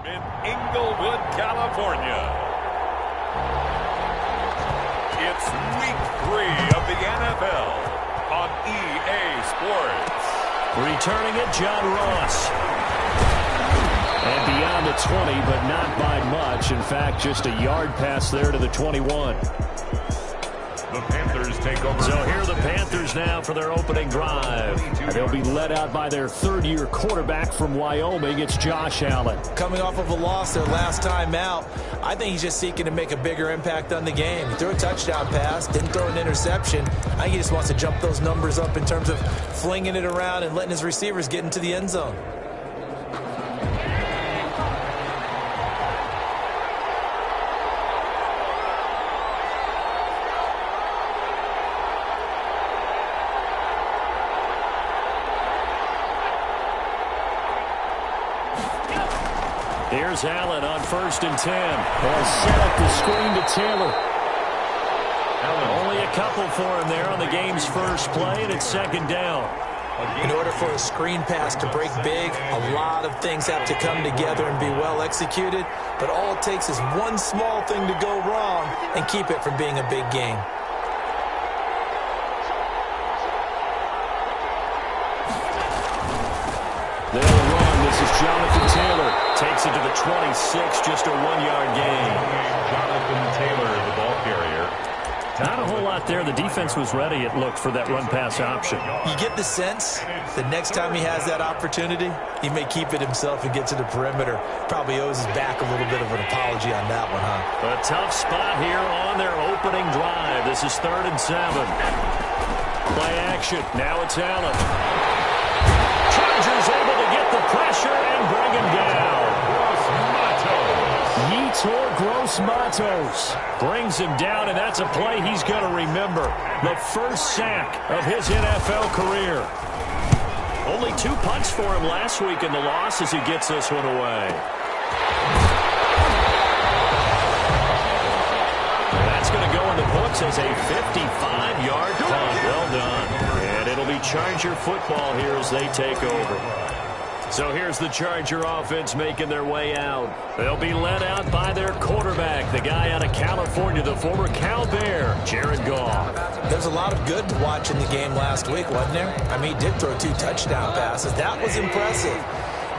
in Inglewood, California. It's week 3 of the NFL on EA Sports. Returning it, John Ross. And beyond the 20, but not by much. In fact, just a yard pass there to the 21. The Panthers take over. So here are the Panthers now for their opening drive. And they'll be led out by their third-year quarterback from Wyoming. It's Josh Allen. Coming off of a loss their last time out, I think he's just seeking to make a bigger impact on the game. He threw a touchdown pass, didn't throw an interception. I think he just wants to jump those numbers up in terms of flinging it around and letting his receivers get into the end zone. Here's Allen on 1st and 10. They'll set up the screen to Taylor. Allen, only a couple for him there on the game's first play, and it's 2nd down. In order for a screen pass to break big, a lot of things have to come together and be well executed, but all it takes is one small thing to go wrong and keep it from being a big game. They'll run. This is Jonathan Taylor. Takes it to the 26, just a 1-yard gain. Jonathan Taylor, the ball carrier. Not a whole lot there. The defense was ready, it looked, for that run-pass option. You get the sense the next time he has that opportunity, he may keep it himself and get to the perimeter. Probably owes his back a little bit of an apology on that one, huh? A tough spot here on their opening drive. This is 3rd and 7. Play action. Now it's Allen. Chargers able to get the pressure and bring him down. Yetur Gross-Matos brings him down, and that's a play he's going to remember. The first sack of his NFL career. Only 2 punts for him last week in the loss as he gets this one away. That's going to go in the books as a 55-yard punt. Well done. And it'll be Charger football here as they take over. So here's the Charger offense making their way out. They'll be led out by their quarterback, the guy out of California, the former Cal Bear, Jared Goff. There's a lot of good watching the game last week, wasn't there? I mean, he did throw 2 touchdown passes. That was impressive.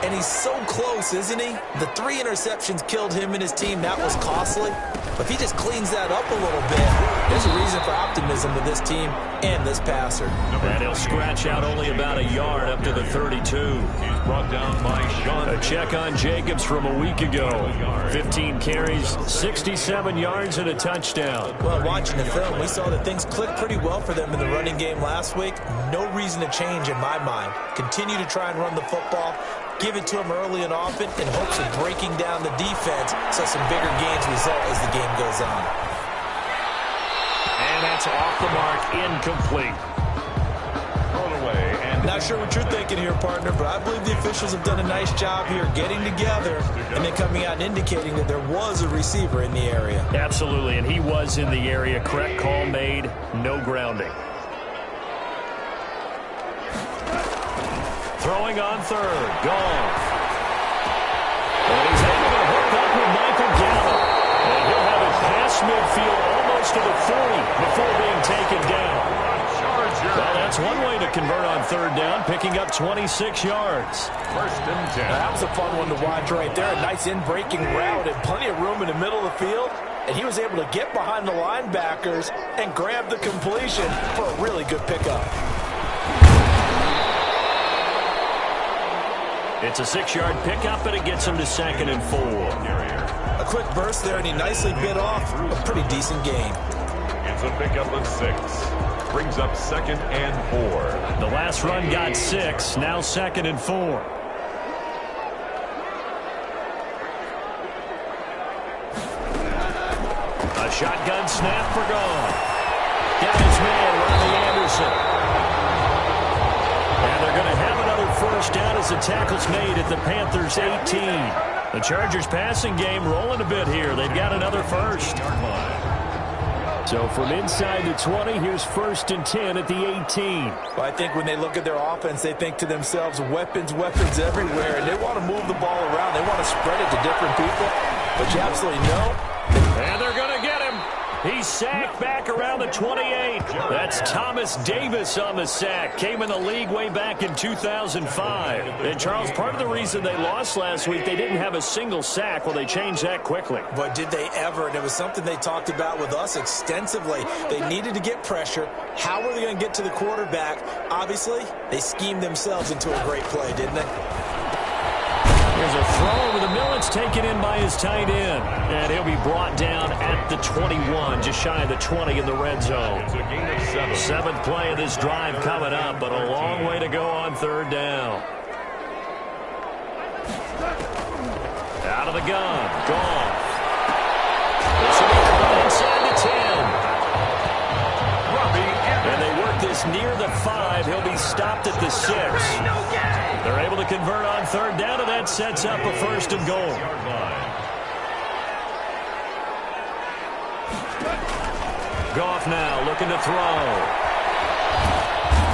And he's so close, isn't he? The 3 interceptions killed him and his team. That was costly. But if he just cleans that up a little bit, there's a reason for optimism with this team and this passer. And he'll scratch out only about a yard up to the 32. He's brought down by Sean. A check on Jacobs from a week ago. 15 carries, 67 yards, and a touchdown. Well, watching the film, we saw that things clicked pretty well for them in the running game last week. No reason to change in my mind. Continue to try and run the football. Give it to him early and often in hopes of breaking down the defense so some bigger gains result as the game goes on. And that's off the mark, incomplete. Thrown away. And Not sure what you're thinking here, partner, but I believe the officials have done a nice job here getting together and then coming out and indicating that there was a receiver in the area. Absolutely, and he was in the area. Correct call made, no grounding. Throwing on 3rd, Goff. And he's able to hook up with Michael Gallup. And he'll have it past midfield almost to the 40 before being taken down. Well, that's one way to convert on 3rd down, picking up 26 yards. 1st and 10. That was a fun one to watch right there. A nice in-breaking route and plenty of room in the middle of the field. And he was able to get behind the linebackers and grab the completion for a really good pickup. It's a 6-yard pickup, and it gets him to 2nd and 4. A quick burst there, and he nicely bit off a pretty decent gain. It's a pickup of 6. Brings up 2nd and 4. The last run got 6, now 2nd and 4. A shotgun snap for Goff. Got his man, Ronnie Anderson. And they're going to have another first down as the tackle's made at the Panthers' 18. The Chargers passing game rolling a bit here. They've got another first. So from inside the 20, here's 1st and 10 at the 18. Well, I think when they look at their offense, they think to themselves, weapons, weapons everywhere, and they want to move the ball around. They want to spread it to different people, but you absolutely know. And they're going to get him. He's sacked back around the 28. That's Thomas Davis on the sack. Came in the league way back in 2005. And, Charles, part of the reason they lost last week, they didn't have a single sack. Well, they changed that quickly. But did they ever? And it was something they talked about with us extensively. They needed to get pressure. How were they going to get to the quarterback? Obviously, they schemed themselves into a great play, didn't they? Here's a throw over the middle. It's taken in by his tight end. And he'll be brought down at the 21, just shy of the 20 in the red zone. It's a gain of 7. 7th play of this drive coming up, but a long way to go on 3rd down. Out of the gun. Goff. This will be caught inside the 10. And they work this near the 5. He'll be stopped at the 6. They're able to convert on 3rd down, and that sets up a 1st and goal. Goff now looking to throw.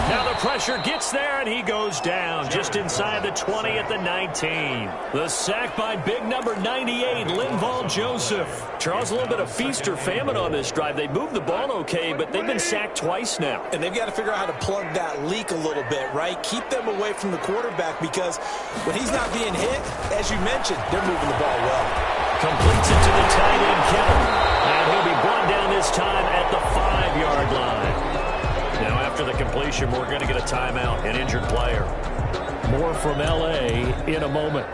Now the pressure gets there, and he goes down just inside the 20 at the 19. The sack by big number 98, Linval Joseph. Charles, a little bit of feast or famine on this drive. They moved the ball okay, but they've been sacked twice now. And they've got to figure out how to plug that leak a little bit, right? Keep them away from the quarterback, because when he's not being hit, as you mentioned, they're moving the ball well. Completes it to the tight end, Kittle. And he'll be brought down this time at the 5-yard line. Now, after the completion, we're going to get a timeout, an injured player. More from L.A. in a moment.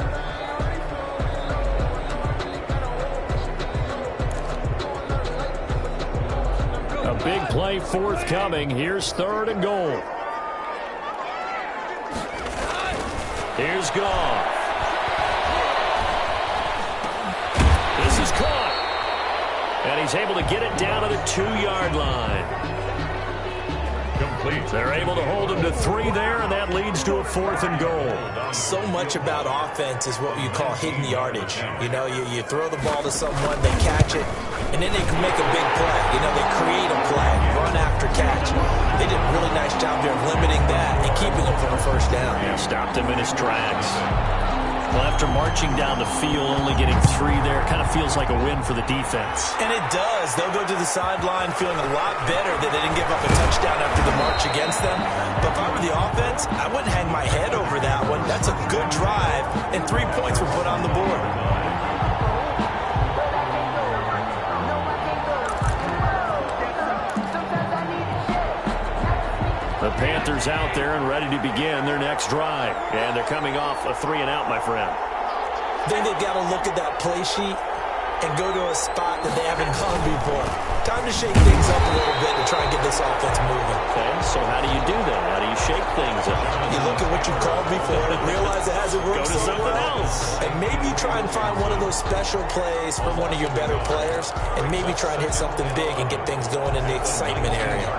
A big play forthcoming. Here's 3rd and goal. Here's Goff. This is caught. And he's able to get it down to the 2-yard line. Complete. They're able to hold him to 3 there, and that leads to a 4th and goal. So much about offense is what you call hidden yardage. You know, you throw the ball to someone, they catch it, and then they can make a big play. You know, they create a play, run after catch. They did a really nice job there of limiting that and keeping him from a 1st down. Yeah, stopped him in his tracks. Well, after marching down the field, only getting 3 there, kind of feels like a win for the defense. And it does. They'll go to the sideline feeling a lot better that they didn't give up a touchdown after the march against them. But if I were the offense, I wouldn't hang my head over that one. That's a good drive, and 3 points were put on the board. The Panthers out there and ready to begin their next drive. And they're coming off a 3-and-out, my friend. I think they've got to look at that play sheet and go to a spot that they haven't gone before. Time to shake things up a little bit to try and get this offense moving. Okay, so how do you do that? How do you shake things up? You look at what you've called before and realize it hasn't worked Go to so something well. else. And maybe try and find one of those special plays from one of your better players, and maybe try and hit something big and get things going in the excitement area.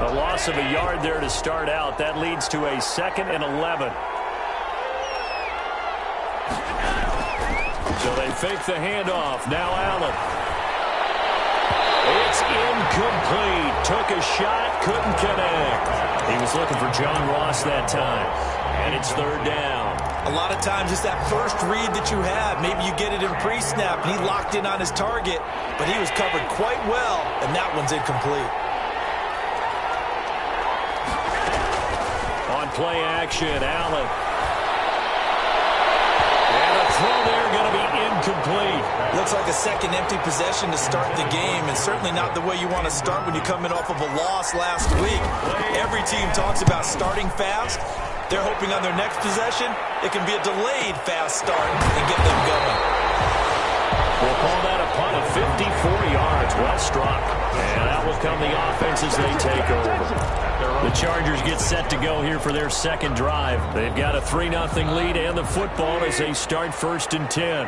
A loss of a yard there to start out. That leads to a 2nd and 11. So they fake the handoff. Now Allen. It's incomplete. Took a shot, couldn't connect. He was looking for John Ross that time. And it's 3rd down. A lot of times it's that first read that you have. Maybe you get it in pre-snap, and he locked in on his target, but he was covered quite well, and that one's incomplete. On play action, Allen. And a throw there going to be incomplete. Looks like a second empty possession to start the game, and certainly not the way you want to start when you're coming off of a loss last week. Every team talks about starting fast. They're hoping on their next possession, it can be a delayed fast start and get them going. We'll call that a punt of 54 yards. Well struck. And out will come the offense as they take over. The Chargers get set to go here for their 2nd drive. They've got a 3-0 lead and the football as they start 1st and 10.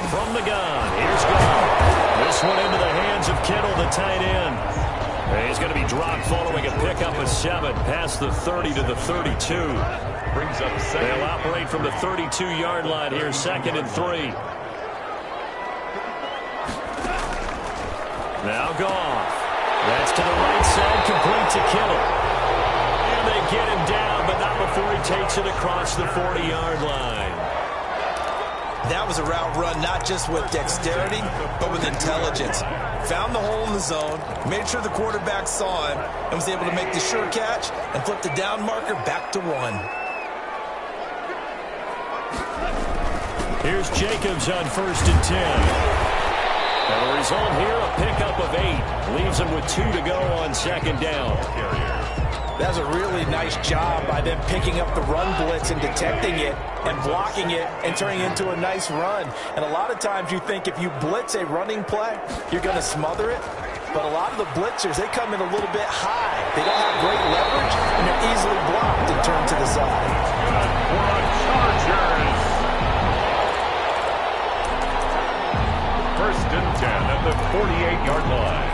From the gun, here's Goff. This one into the hands of Kittle, the tight end. And he's going to be dropped following a pickup of 7 past the 30 to the 32. Brings up second. They'll operate from the 32-yard line here, 2nd and 3. Now Goff. That's to the right side, complete to Kittle. And they get him down, but not before he takes it across the 40-yard line. That was a route run not just with dexterity, but with intelligence. Found the hole in the zone, made sure the quarterback saw him, and was able to make the sure catch and flip the down marker back to 1. Here's Jacobs on 1st and 10. And the result here, a pickup of 8. Leaves him with 2 to go on 2nd down. That was a really nice job by them picking up the run blitz and detecting it and blocking it and turning it into a nice run. And a lot of times you think if you blitz a running play, you're going to smother it. But a lot of the blitzers, they come in a little bit high. They don't have great leverage, and they're easily blocked and turned to the side. Chargers. 1st and 10 at the 48-yard line.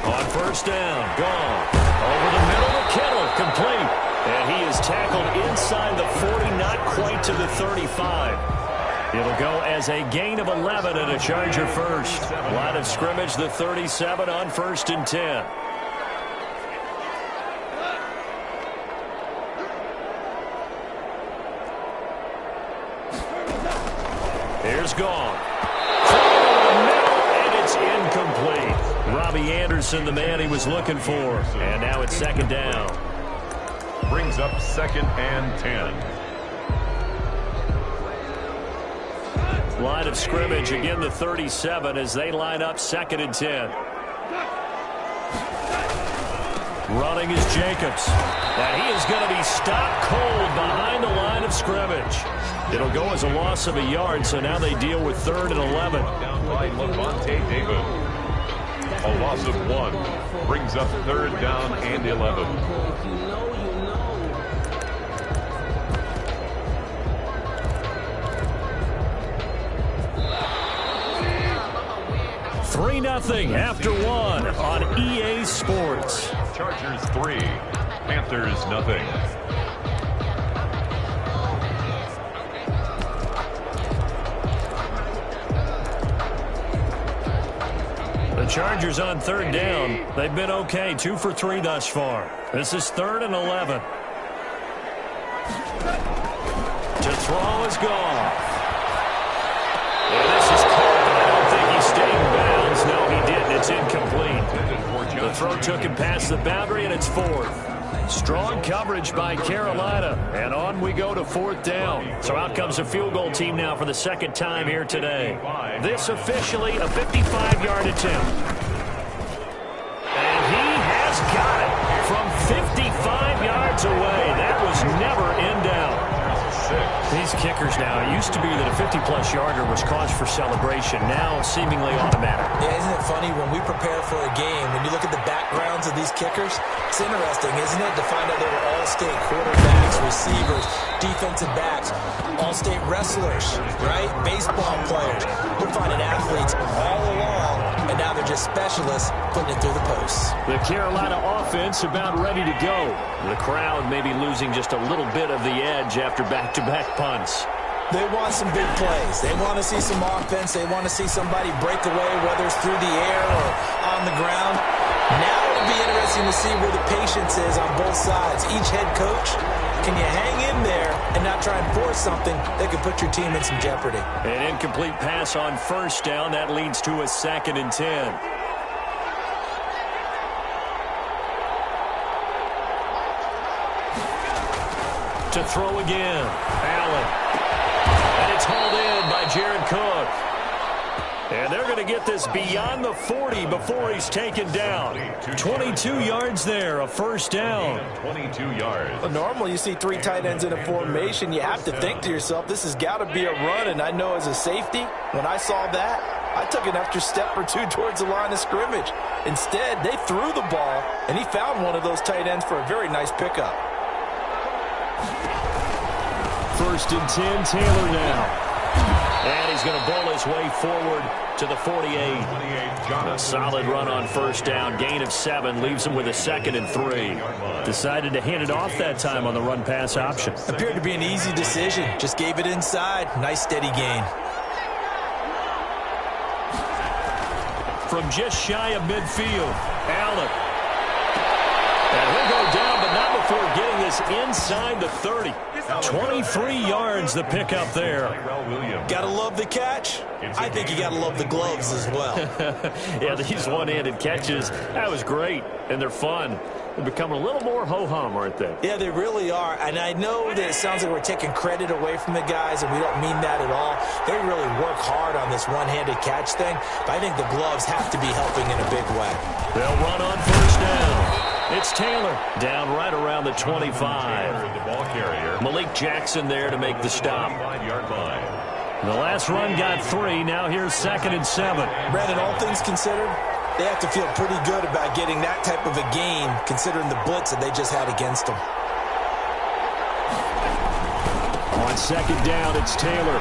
On 1st down, gone. Over the middle to Kittle, complete. And he is tackled inside the 40, not quite to the 35. It'll go as a gain of 11 and a Charger first. Line of scrimmage, the 37 on 1st and 10. Here's Goff. And it's incomplete. Robbie Anderson, the man he was looking for. And now it's 2nd down. Brings up 2nd and 10. Line of scrimmage, again the 37 as they line up 2nd and 10. Running is Jacobs. And he is going to be stopped cold behind the line of scrimmage. It'll go as a loss of a yard, so now they deal with 3rd and 11. Down by Levante David. A loss of 1. Brings up 3rd down and 11. 3-0 after 1 on EA Sports. Chargers 3, Panthers 0. The Chargers on 3rd down. They've been okay, 2 for 3 thus far. This is 3rd and 11. To throw is Goff. And this is caught. I don't think he stayed in bounds. No, he didn't. It's incomplete. The throw took him past the boundary, and it's 4th. Strong coverage by Carolina. And on we go to 4th down. So out comes a field goal team now for the 2nd time here today. This officially a 55-yard attempt. And he has got it from 55 yards away. That was never in doubt. These kickers now, it used to be that a 50-plus yarder was cause for celebration. Now seemingly automatic. Yeah, isn't it funny when we prepare for a game, when you look at the backgrounds of these kickers, it's interesting, isn't it, to find out they were all-state quarterbacks, receivers, defensive backs, all-state wrestlers, right? Baseball players. We're finding athletes all along, and now they're just specialists putting it through the posts. The Carolina offense about ready to go. The crowd maybe losing just a little bit of the edge after back-to-back punts. They want some big plays. They want to see some offense. They want to see somebody break away, whether it's through the air or on the ground. Now it'll be interesting to see where the patience is on both sides. Each head coach, can you hang in there and not try and force something that could put your team in some jeopardy? An incomplete pass on 1st down. That leads to a 2nd and 10. To throw again. Allen. And it's hauled in by Jared Cook. And they're going to get this beyond the 40 before he's taken down. 22 yards there, a 1st down. 22 yards. Well, normally you see 3 tight ends in a formation. You have to think to yourself, this has got to be a run. And I know as a safety, when I saw that, I took an extra step or 2 towards the line of scrimmage. Instead, they threw the ball, and he found one of those tight ends for a very nice pickup. 1st and 10. Taylor now. And he's going to bowl his way forward to the 48. A solid run on 1st down. Gain of 7 leaves him with a 2nd and 3. Decided to hand it off that time on the run-pass option. Appeared to be an easy decision. Just gave it inside. Nice steady gain. From just shy of midfield, Allen. And he'll go down, but not before getting this inside the 30. 23 yards the pickup there. Gotta love the catch. I think you gotta love the gloves as well. Yeah, these one-handed catches, that was great, and they're fun. They're becoming a little more ho-hum, aren't they? Yeah, they really are. And I know that it sounds like we're taking credit away from the guys, and we don't mean that at all. They really work hard on this one-handed catch thing, but I think the gloves have to be helping in a big way. They'll run on 1st down. It's Taylor down right around the 25. Malik Jackson there to make the stop. The last run got 3. Now here's 2nd and 7. Brandon, all things considered, they have to feel pretty good about getting that type of a gain, considering the blitz that they just had against them. On 2nd down, it's Taylor.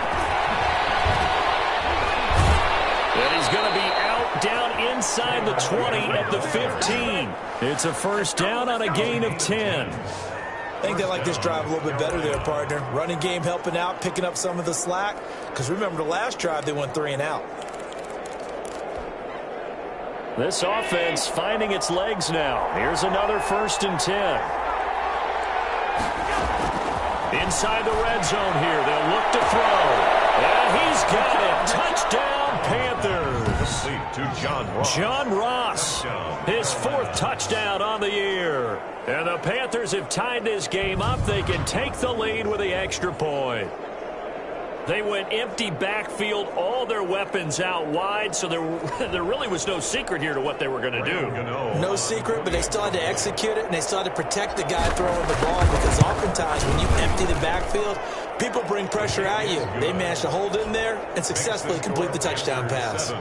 And he's going to be out down inside the 20 at the 15. It's a 1st down on a gain of 10. I think they like this drive a little bit better there, partner. Running game helping out, picking up some of the slack. Because remember, the last drive, they went 3 and out. This offense finding its legs now. Here's another 1st and 10. Inside the red zone here. They'll look to throw. And he's got it. Touchdown, Panthers. To John Ross. His 4th touchdown on the year. And the Panthers have tied this game up. They can take the lead with the extra point. They went empty backfield, all their weapons out wide, so there really was no secret here to what they were going to do. No secret, but they still had to execute it, and they still had to protect the guy throwing the ball, because oftentimes when you empty the backfield, people bring pressure at you. They managed to hold in there and successfully complete the touchdown pass.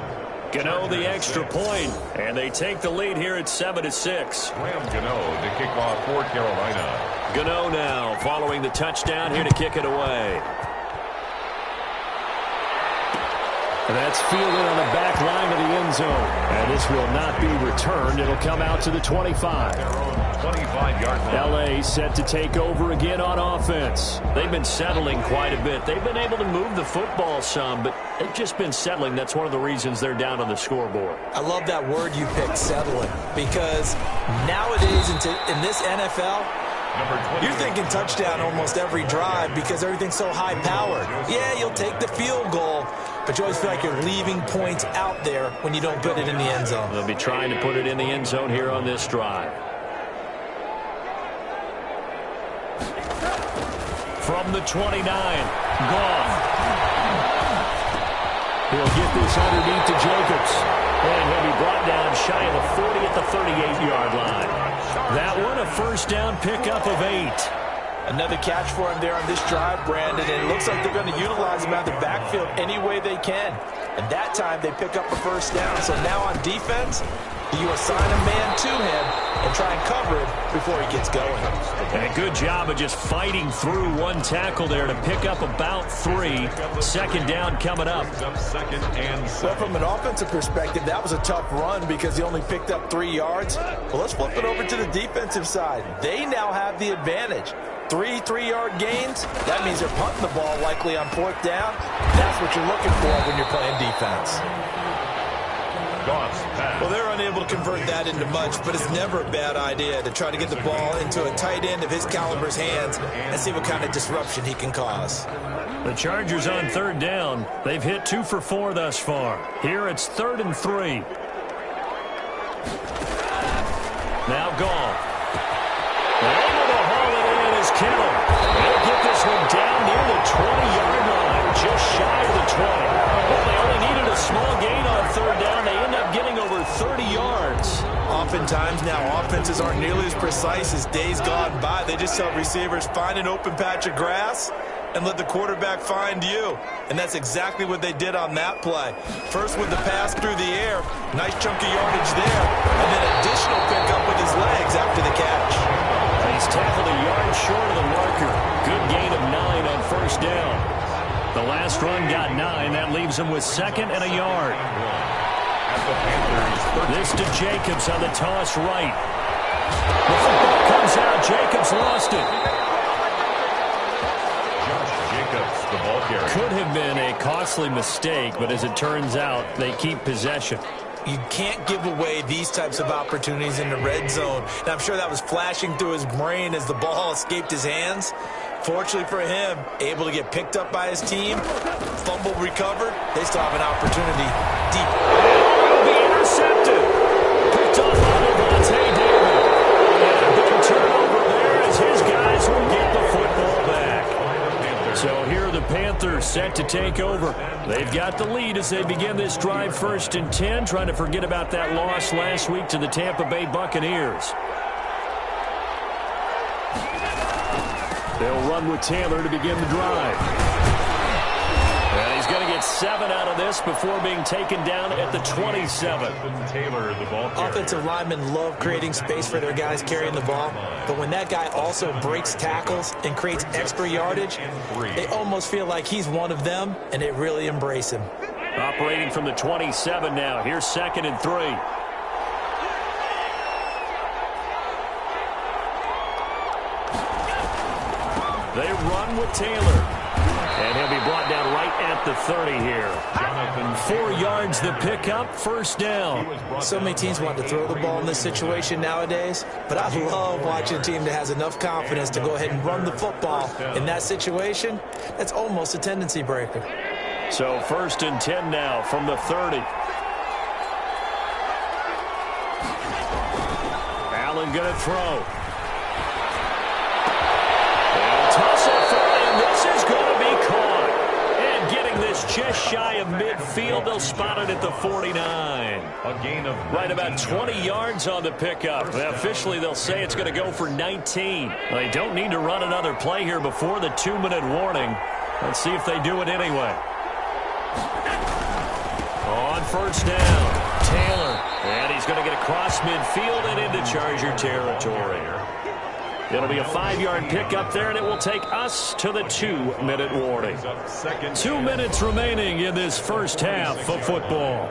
Gano the extra point, and they take the lead here at 7-6. Graham Gano to kick off for Carolina. Gano now following the touchdown here to kick it away. And that's fielded on the back line of the end zone. And this will not be returned. It'll come out to the 25. 25-yard line. L.A. set to take over again on offense. They've been settling quite a bit. They've been able to move the football some, but they've just been settling. That's one of the reasons they're down on the scoreboard. I love that word you picked, settling, because nowadays in this NFL, you're thinking touchdown almost every drive because everything's so high-powered. Yeah, you'll take the field goal, but you always feel like you're leaving points out there when you don't put it in the end zone. They'll be trying to put it in the end zone here on this drive. From the 29, gone. He'll get this underneath to Jacobs. And he'll be brought down shy of the 40 at the 38-yard line. That one a 1st down pickup of 8. Another catch for him there on this drive, Brandon, and it looks like they're going to utilize him out of the backfield any way they can. And that time they pick up a 1st down. So now on defense, you assign a man to him and try and cover it before he gets going. And a good job of just fighting through one tackle there to pick up about 3. 2nd down coming up. Well, from an offensive perspective, that was a tough run because he only picked up 3 yards. Well, let's flip it over to the defensive side. They now have the advantage. 3 3-yard gains, that means they're punting the ball likely on 4th down. That's what you're looking for when you're playing defense. Well, they're unable to convert that into much, but it's never a bad idea to try to get the ball into a tight end of his caliber's hands and see what kind of disruption he can cause. The Chargers on 3rd down. They've hit 2 for 4 thus far. Here it's 3rd and 3. Now gone. Able to haul it in is Kittle. They'll get this one down near the 20-yard line, just shy of the 20. Well, they only needed a small gain on 3rd down. They end up getting over 30 yards. Oftentimes now offenses aren't nearly as precise as days gone by. They just tell receivers, find an open patch of grass and let the quarterback find you. And that's exactly what they did on that play. First with the pass through the air, nice chunk of yardage there, and then additional pickup with his legs after the catch. He's tackled a yard short of the marker. Good gain of 9 on 1st first down. The last run got 9. That leaves him with 2nd and a yard. This to Jacobs on the toss right. The football comes out. Jacobs lost it. The ball carrier. Could have been a costly mistake, but as it turns out, they keep possession. You can't give away these types of opportunities in the red zone. And I'm sure that was flashing through his brain as the ball escaped his hands. Fortunately for him, able to get picked up by his team, fumble recovered. They still have an opportunity deep. Will be intercepted. Picked off by Devontae Davis. And a big turnover there as his guys will get the football back. So here are the Panthers set to take over. They've got the lead as they begin this drive 1st and 10, trying to forget about that loss last week to the Tampa Bay Buccaneers. They'll run with Taylor to begin the drive. And he's going to get 7 out of this before being taken down at the 27. Taylor, the ball carrier. Offensive linemen love creating space for their guys carrying the ball, but when that guy also breaks tackles and creates extra yardage, they almost feel like he's one of them, and they really embrace him. Operating from the 27 now. Here's 2nd and 3. They run with Taylor. And he'll be brought down right at the 30 here. 4 yards the pickup, 1st down. So many teams want to throw the ball in this situation nowadays, but I love watching a team that has enough confidence to go ahead and run the football. In that situation, that's almost a tendency breaker. So 1st and 10 now from the 30. Allen going to throw. Tussle for him. This is going to be caught. And getting this just shy of midfield, they'll spot it at the 49. A gain of Right about 20 yards on the pickup. Officially, they'll say it's going to go for 19. They don't need to run another play here before the 2-minute warning. Let's see if they do it anyway. On 1st down, Taylor. And he's going to get across midfield and into Charger territory. It'll be a 5-yard pickup there, and it will take us to the 2-minute warning. 2 minutes remaining in this first half of football.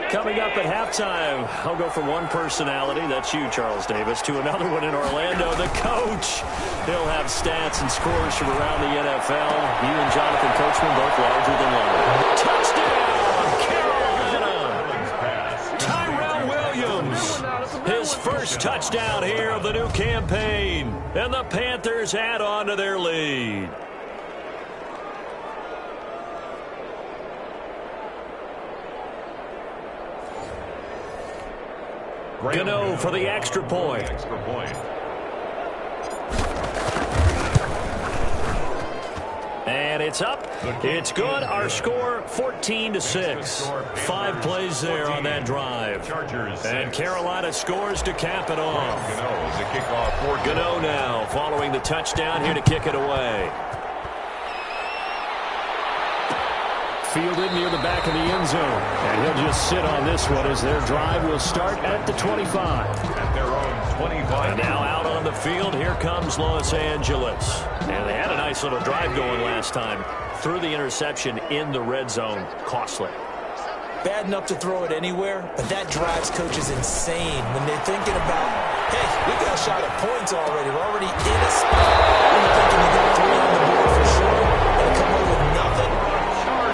Coming up at halftime, I'll go from one personality, that's you, Charles Davis, to another one in Orlando, the coach. He'll have stats and scores from around the NFL. You and Jonathan Coachman both larger than life. Touchdown, Carolina! Tyrell Williams, his first touchdown here of the new campaign. And the Panthers add on to their lead. Gano for the extra point. And it's up. It's good. Our score 14-6. 5 plays there on that drive. And Carolina scores to cap it off. Gano now following the touchdown here to kick it away. Fielded near the back of the end zone. And he'll just sit on this one as their drive will start at the 25. At their own 25. And now out on the field, here comes Los Angeles. And they had a nice little drive going last time. Threw the interception in the red zone. Costly. Bad enough to throw it anywhere, but that drives coaches insane when they're thinking about, hey, we got a shot at points already. We're already in a spot. We're thinking to get 3 on the board for sure and come up with nothing.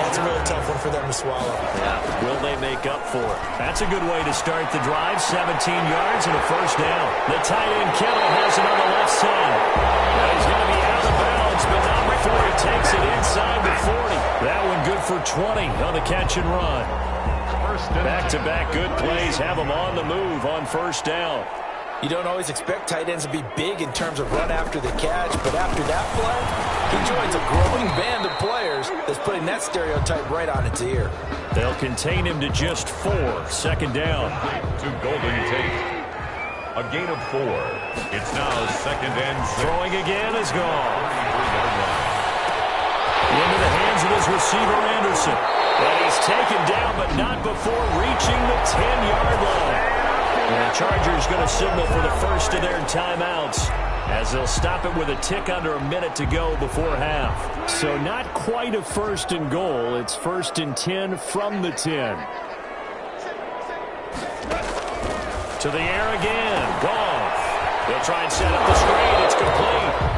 That's a really tough one for them to swallow. Yeah, will they make up for it? That's a good way to start the drive. 17 yards and a first down. The tight end Kittle has it on the left side. Now he's going to be out of bounds, but not before he takes it inside the 40. That one good for 20 on the catch and run. Back-to-back good plays have them on the move on first down. You don't always expect tight ends to be big in terms of run after the catch, but after that play, he joins a growing band of players that's putting that stereotype right on its ear. They'll contain him to just 4. Second down. To Golden Tate. A gain of 4. It's now 2nd and 6. Throwing again is gone. Into the hands of his receiver, Anderson. And he's taken down, but not before reaching the 10-yard line. And the Chargers going to signal for the first of their timeouts, as they'll stop it with a tick under a minute to go before half. So not quite a first and goal. It's 1st and 10 from the 10. To the air again. Goff. They'll try and set up the screen. It's complete.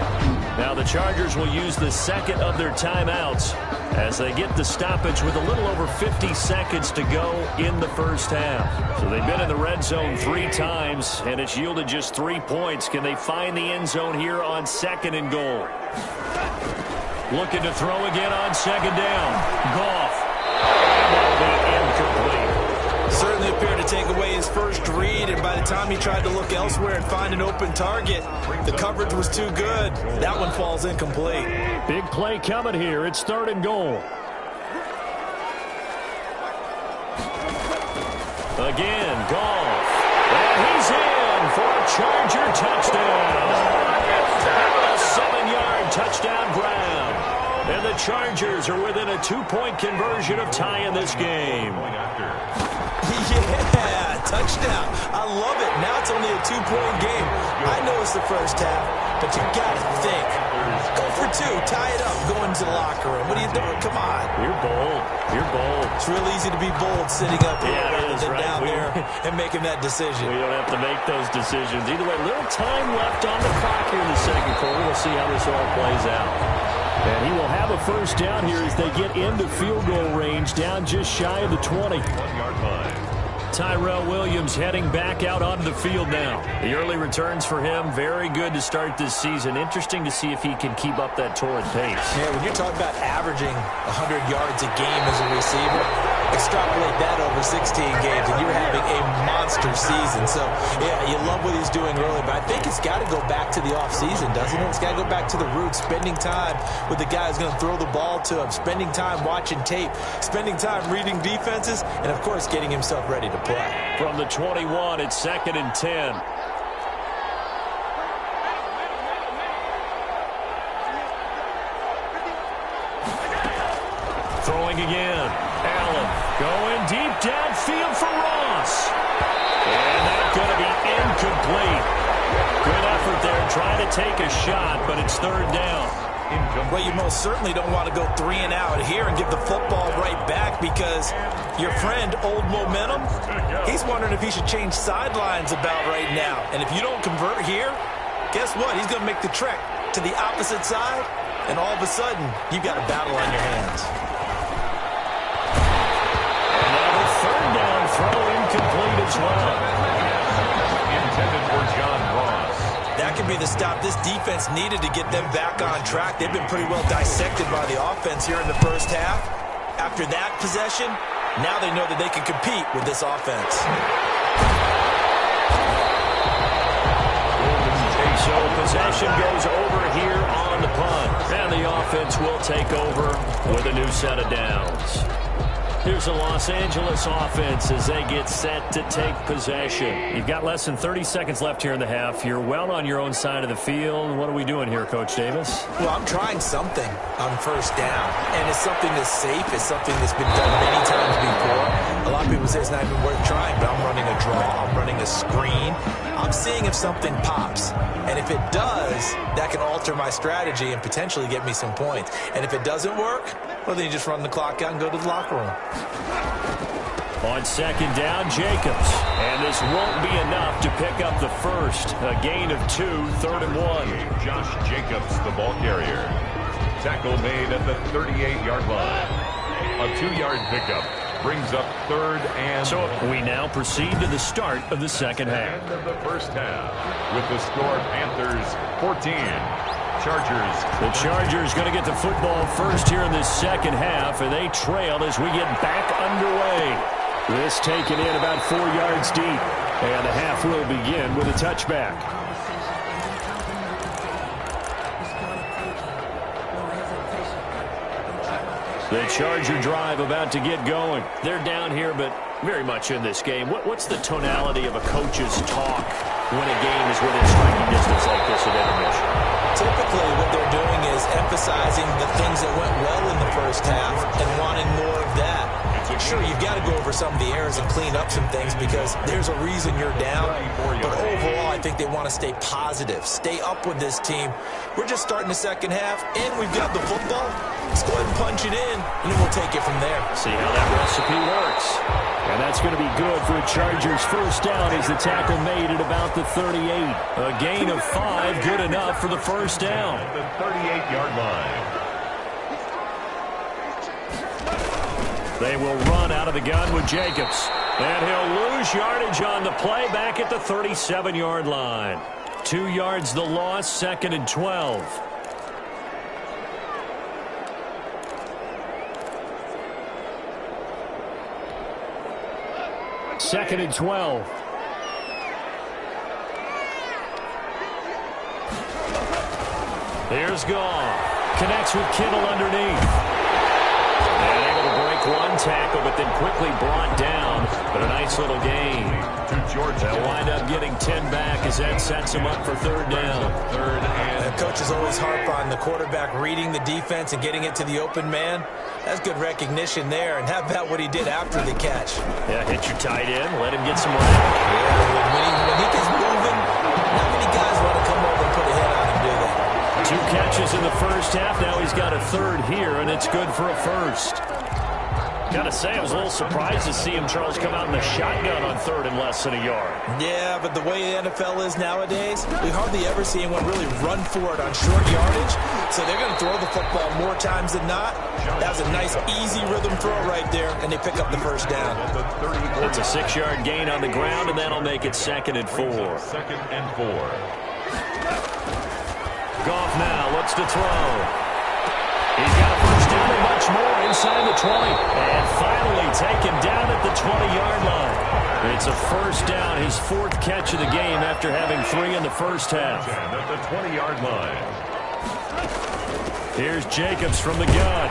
Now the Chargers will use the second of their timeouts as they get the stoppage with a little over 50 seconds to go in the first half. So they've been in the red zone 3 times, and it's yielded just 3 points. Can they find the end zone here on 2nd and goal? Looking to throw again on 2nd down. Goff. And that'll be incomplete. Certainly appeared to take away his first read, and by the time he tried to look elsewhere and find an open target, the coverage was too good. That one falls incomplete. Big play coming here. It's 3rd and goal. Again, Goff. And he's in for a Charger touchdown. A 7-yard touchdown grab. And the Chargers are within a 2-point conversion of tying this game. Yeah, touchdown. I love it. Now it's only a 2-point game. I know it's the first half, but you got to think. Go for 2. Tie it up. Go into the locker room. What are you doing? Come on. You're bold. You're bold. It's real easy to be bold sitting up here rather than right. down there and making that decision. We don't have to make those decisions. Either way, little time left on the clock here in the second quarter. We'll see how this all plays out. And he will have a first down here as they get into field goal range, down just shy of the 20. 1-yard line. Tyrell Williams heading back out onto the field now. The early returns for him, very good to start this season. Interesting to see if he can keep up that torrid pace. Yeah, when you're talking about averaging 100 yards a game as a receiver, extrapolate that over 16 games, and you're having a monster season. So, yeah, you love what he's doing early, but I think it's got to go back to the offseason, doesn't it? It's got to go back to the roots, spending time with the guy who's going to throw the ball to him, spending time watching tape, spending time reading defenses, and, of course, getting himself ready to play. From the 21, it's 2nd and 10. Throwing again. Allen going deep downfield for Ross. And that's going to be incomplete. Good effort there trying to take a shot, but it's 3rd down. Well, you most certainly don't want to go 3 and out here and give the football right back, because your friend, Old Momentum, he's wondering if he should change sidelines about right now. And if you don't convert here, guess what? He's going to make the trek to the opposite side, and all of a sudden, you've got a battle on your hands. Another 3rd down throw incomplete as well. Intended for John Ross. That could be the stop this defense needed to get them back on track. They've been pretty well dissected by the offense here in the first half. After that possession, now they know that they can compete with this offense. So possession goes over here on the punt. And the offense will take over with a new set of downs. Here's the Los Angeles offense as they get set to take possession. You've got less than 30 seconds left here in the half. You're well on your own side of the field. What are we doing here, Coach Davis? Well, I'm trying something on first down, and it's something that's safe. It's something that's been done many times before. A lot of people say it's not even worth trying, but I'm running a draw. I'm running a screen. I'm seeing if something pops, and if it does, that can alter my strategy and potentially get me some points. And if it doesn't work, well, then you just run the clock out and go to the locker room. On 2nd down, Jacobs. And this won't be enough to pick up the first. A gain of 2, 3rd and 1. Josh Jacobs, the ball carrier. Tackle made at the 38-yard line. A 2-yard pickup brings up 3rd and... So we now proceed to the start of the second half. End of the first half with the score Panthers 14. Chargers. The Chargers going to get the football first here in this second half, and they trail as we get back underway. This taken in about 4 yards deep, and the half will begin with a touchback. The Charger drive about to get going. They're down here, but very much in this game. What's the tonality of a coach's talk when a game is within striking distance like this at intermission? Typically, what they're doing is emphasizing the things that went well in the first half and wanting more of that. Sure, you've got to go over some of the errors and clean up some things because there's a reason you're down. But overall, I think they want to stay positive, stay up with this team. We're just starting the second half, and we've got the football. Let's go ahead and punch it in, and then we'll take it from there. See how that recipe works. And that's going to be good for a Chargers first down as the tackle made at about the 38. A gain of 5, good enough for the first down. At the 38-yard line. They will run out of the gun with Jacobs. And he'll lose yardage on the play back at the 37-yard line. 2 yards the loss, 2nd and 12. Second and 12. Here's Goff. Connects with Kittle underneath. And able to break one tackle, but then quickly brought down. But a nice little gain. They'll wind up getting 10 back as that sets them up for third down. Coaches always harp on the quarterback reading the defense and getting it to the open man. That's good recognition there. And how about what he did after the catch? Yeah, hit your tight end, let him get some rap. Yeah, when he gets moving, not many guys want to come over and put a hit on him, do they? 2 catches in the first half. Now he's got a third here, and it's good for a first. Got to say, I was a little surprised to see him, Charles, come out in the shotgun on third and less than a yard. Yeah, but the way the NFL is nowadays, we hardly ever see anyone really run for it on short yardage. So they're going to throw the football more times than not. That was a nice, easy rhythm throw right there, and they pick up the first down. It's a 6-yard gain on the ground, and that'll make it 2nd and 4. 2nd and 4. Goff now looks to throw. He's got a first down and much more inside the 20. And finally taken down at the 20-yard line. It's a first down, his 4th catch of the game after having 3 in the first half. At the 20-yard line. Here's Jacobs from the gun.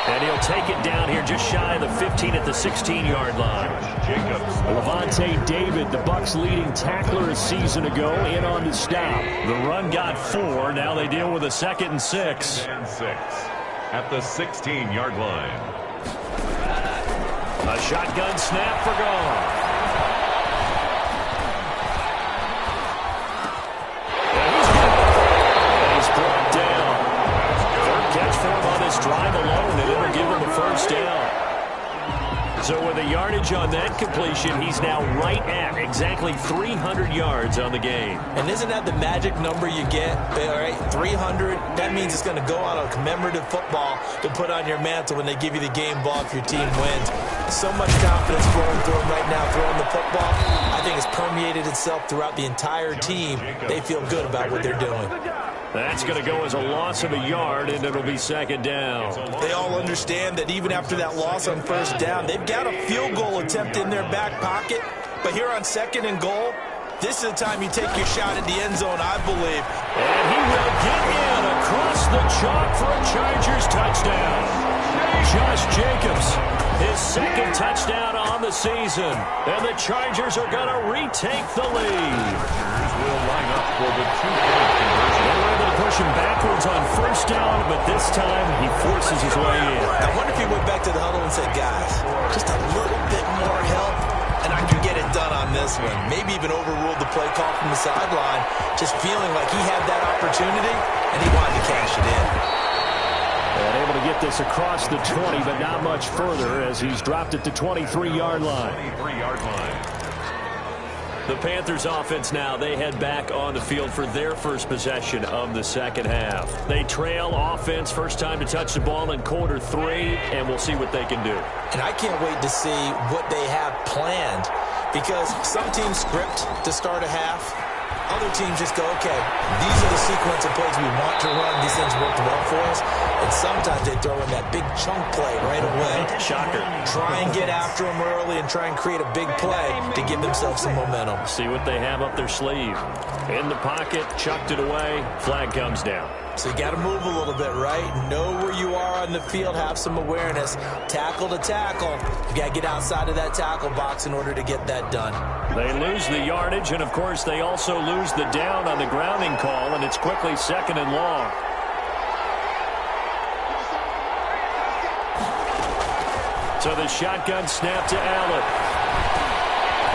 And he'll take it down here just shy of the 15 at the 16-yard line. Jacobs. Lavonte David, the Bucs' leading tackler a season ago, in on the stop. The run got 4. Now they deal with a 2nd and 6. 2nd and 6 at the 16-yard line. A shotgun snap for Goff. Drive alone, and it'll give him a first down. So with a yardage on that completion, he's now right at exactly 300 yards on the game. And isn't that the magic number you get? All right, 300. That means it's going to go on a commemorative football to put on your mantle when they give you the game ball if your team wins. So much confidence flowing through him right now, throwing the football. I think it's permeated itself throughout the entire team. They feel good about what they're doing. That's going to go as a loss of a yard, and it'll be 2nd down. They all understand that even after that loss on first down, they've got a field goal attempt in their back pocket. But here on 2nd and goal, this is the time you take your shot at the end zone, I believe. And he will get in across the chalk for a Chargers touchdown. Josh Jacobs, his 2nd touchdown on the season. And the Chargers are going to retake the lead. Chargers will line up for the 2-point conversion. They were able to push him backwards on first down, but this time he forces his way in. I wonder if he went back to the huddle and said, guys, just a little bit more help, and I can get it done on this one. Maybe even overruled the play call from the sideline, just feeling like he had that opportunity, and he wanted to cash it in. And able to get this across the 20, but not much further as he's dropped at the 23-yard line. 23-yard line. The Panthers offense now, they head back on the field for their first possession of the second half. They trail offense, first time to touch the ball in quarter 3, and we'll see what they can do. And I can't wait to see what they have planned, because some teams script to start a half. Other teams just go, okay, these are the sequence of plays we want to run. These things worked well for us. And sometimes they throw in that big chunk play right away. Shocker. Try and get after them early and try and create a big play to give themselves some momentum. See what they have up their sleeve. In the pocket, chucked it away. Flag comes down. So you got to move a little bit, right? Know where you are on the field, have some awareness. Tackle to tackle. You got to get outside of that tackle box in order to get that done. They lose the yardage, and, of course, they also lose the down on the grounding call, and it's quickly 2nd and long. So the shotgun snap to Allen.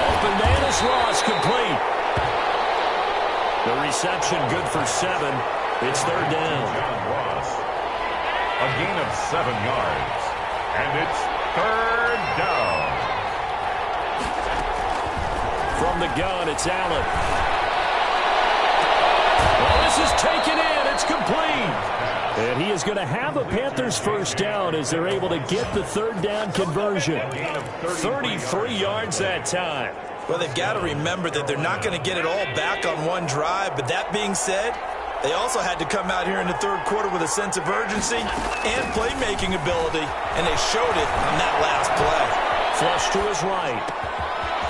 Open man is lost, complete. The reception good for 7. It's 3rd down. John Ross. A gain of 7 yards. And it's 3rd down. From the gun, it's Allen. Well, this is taken in. It's complete. And he is going to have a Panthers first down as they're able to get the 3rd down conversion. 33 yards that time. Well, they've got to remember that they're not going to get it all back on one drive. But that being said, they also had to come out here in the 3rd quarter with a sense of urgency and playmaking ability, and they showed it on that last play. Flush to his right.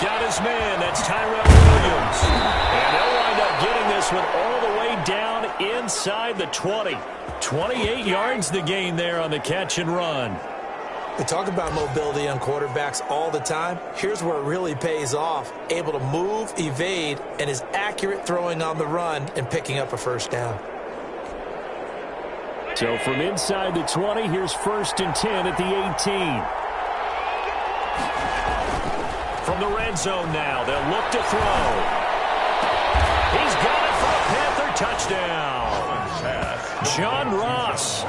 Got his man. That's Tyrell Williams. And they'll wind up getting this one all the way down inside the 20. 28 yards the gain there on the catch and run. We talk about mobility on quarterbacks all the time. Here's where it really pays off. Able to move, evade, and is accurate throwing on the run and picking up a first down. So from inside the 20, here's 1st and 10 at the 18. From the red zone now, they'll look to throw. He's got it for a Panther touchdown. John Ross.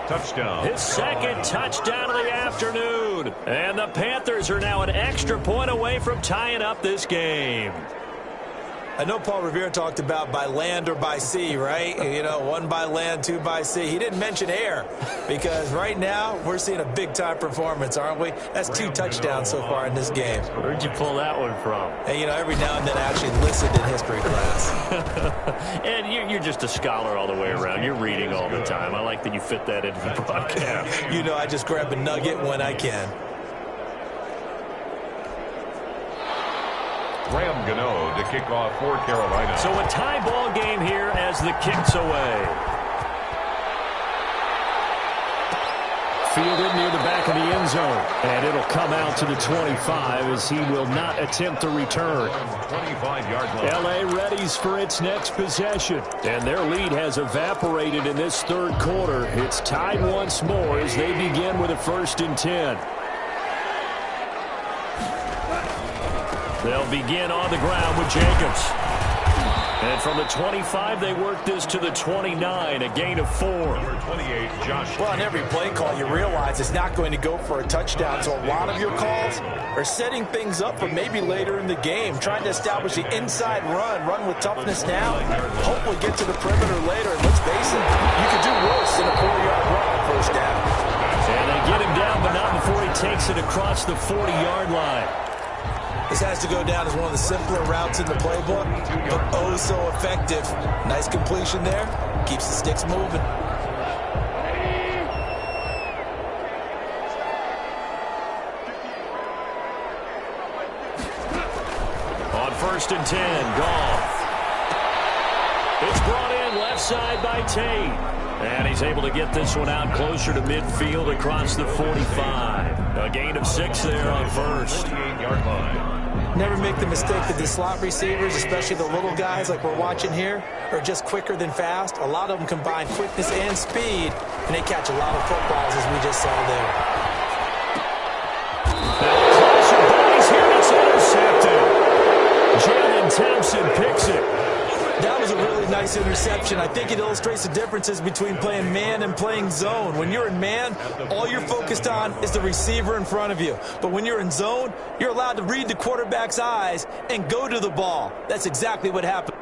Touchdown. His 2nd touchdown of the afternoon. And the Panthers are now an extra point away from tying up this game. I know Paul Revere talked about by land or by sea, right? You know, 1 by land, 2 by sea. He didn't mention air because right now we're seeing a big-time performance, aren't we? That's 2 touchdowns so far in this game. Where'd you pull that one from? And, you know, every now and then I actually listened in history class. And you're just a scholar all the way around. You're reading all the time. I like that you fit that into the broadcast. You know, I just grab a nugget when I can. Graham Gano to kick off for Carolina. So a tie ball game here as the kick's away. Fielded near the back of the end zone. And it'll come out to the 25 as he will not attempt to return. 25-yard line. L.A. readies for its next possession. And their lead has evaporated in this 3rd quarter. It's tied once more as they begin with a 1st and 10. They'll begin on the ground with Jacobs. And from the 25, they work this to the 29, a gain of 4. Number 28, Josh. Well, on every play call, you realize it's not going to go for a touchdown. So a lot of your calls are setting things up for maybe later in the game, trying to establish the inside run with toughness now, hopefully get to the perimeter later. And let's face it, you could do worse than a 4-yard run on first down. And they get him down, but not before he takes it across the 40-yard line. This has to go down as one of the simpler routes in the playbook, but oh so effective. Nice completion there. Keeps the sticks moving. On 1st and 10, Goff. It's brought in left side by Tate. And he's able to get this one out closer to midfield across the 45. A gain of 6 there on 1st. 48-yard line. Never make the mistake that the slot receivers, especially the little guys like we're watching here, are just quicker than fast. A lot of them combine quickness and speed, and they catch a lot of footballs, as we just saw there. He's here. It's intercepted. Jalen Thompson picks it. That was a really nice interception. I think it illustrates the differences between playing man and playing zone. When you're in man, all you're focused on is the receiver in front of you. But when you're in zone, you're allowed to read the quarterback's eyes and go to the ball. That's exactly what happened.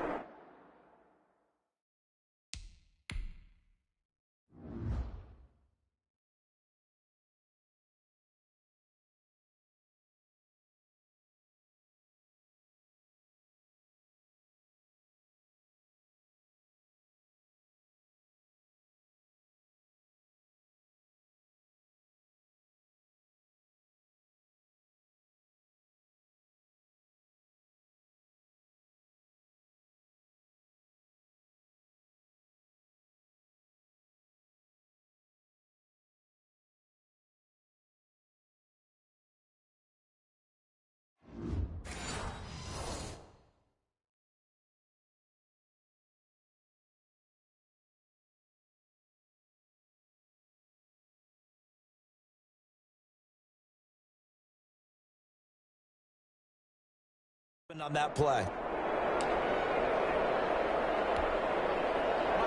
On that play.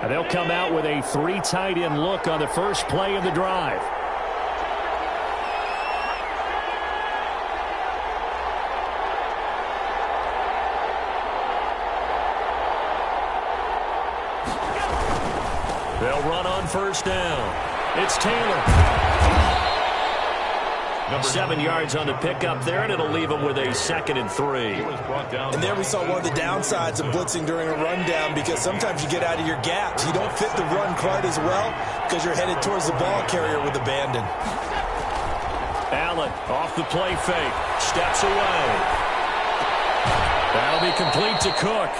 And they'll come out with a 3 tight end look on the first play of the drive. They'll run on first down. It's Taylor. 7 yards on the pickup there, and it'll leave them with a 2nd and 3. And there we saw one of the downsides of blitzing during a rundown, because sometimes you get out of your gaps. You don't fit the run quite as well because you're headed towards the ball carrier with abandon. Allen off the play fake. Steps away. That'll be complete to Cook.